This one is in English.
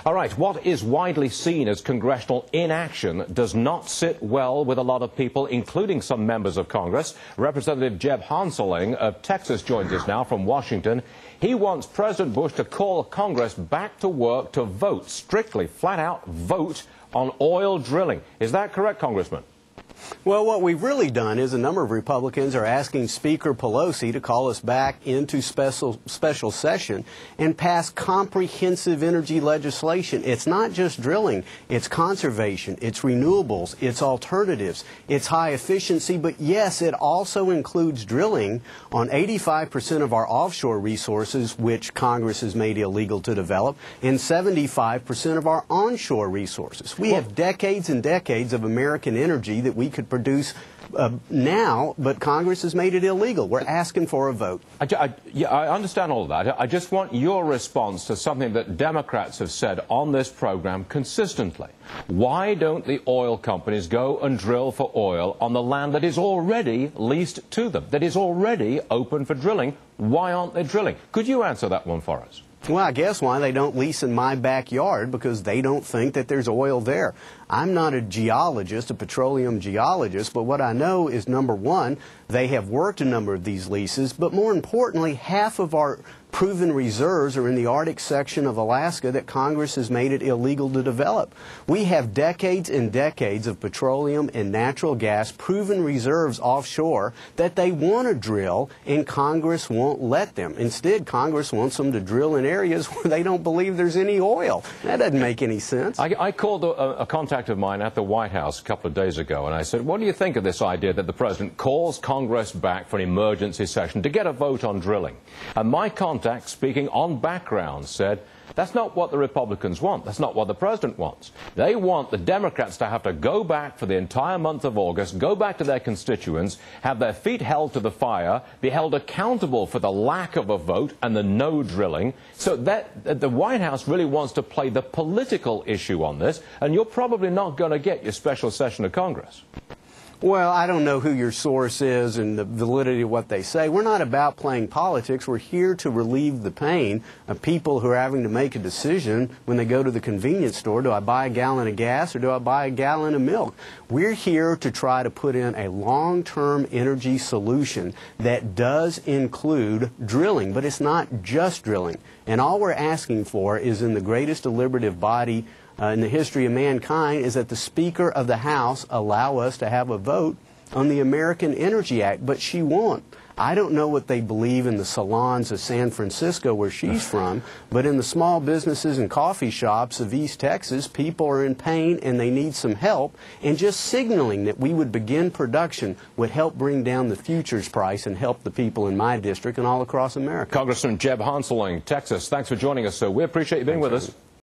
All right, what is widely seen as congressional inaction does not sit well with a lot of people, including some members of Congress. Representative Jeb Hensarling of Texas joins us now from Washington. He wants President Bush to call Congress back to work to vote, strictly, flat-out vote on oil drilling. Is that correct, Congressman? Well, what we've really done is a number of Republicans are asking Speaker Pelosi to call us back into special session and pass comprehensive energy legislation. It's not just drilling, it's conservation, it's renewables, it's alternatives, it's high efficiency, but yes, it also includes drilling on 85% of our offshore resources, which Congress has made illegal to develop, and 75% of our onshore resources. We have decades and decades of American energy that we could produce now, but Congress has made it illegal. We're asking for a vote. Yeah, I understand all of that. I just want your response to something that Democrats have said on this program consistently. Why don't the oil companies go and drill for oil on the land that is already leased to them, that is already open for drilling? Why aren't they drilling? Could you answer that one for us? Well, I guess why they don't lease in my backyard, because they don't think that there's oil there. I'm not a geologist, a petroleum geologist, but what I know is, number one, they have worked a number of these leases, but more importantly, half of our proven reserves are in the Arctic section of Alaska that Congress has made it illegal to develop. We have decades and decades of petroleum and natural gas proven reserves offshore that they want to drill, and Congress won't let them. Instead, Congress wants them to drill in areas where they don't believe there's any oil. That doesn't make any sense. I called a contact of mine at the White House a couple of days ago, and I said, what do you think of this idea that the President calls Congress back for an emergency session to get a vote on drilling? And my contact, speaking on background, said, that's not what the Republicans want. That's not what the President wants. They want the Democrats to have to go back for the entire month of August, go back to their constituents, have their feet held to the fire, be held accountable for the lack of a vote and the no drilling. So that the White House really wants to play the political issue on this, and you're probably not going to get your special session of Congress. Well, I don't know who your source is and the validity of what they say. We're not about playing politics. We're here to relieve the pain of people who are having to make a decision when they go to the convenience store. Do I buy a gallon of gas or do I buy a gallon of milk? We're here to try to put in a long-term energy solution that does include drilling, but it's not just drilling. And all we're asking for is, in the greatest deliberative body in the history of mankind, is that the Speaker of the House allow us to have a vote on the American Energy Act, but she won't. I don't know what they believe in the salons of San Francisco, where she's from, but in the small businesses and coffee shops of East Texas, people are in pain and they need some help, and just signaling that we would begin production would help bring down the futures price and help the people in my district and all across America. Congressman Jeb Hensarling, Texas, thanks for joining us, sir. We appreciate you being with us.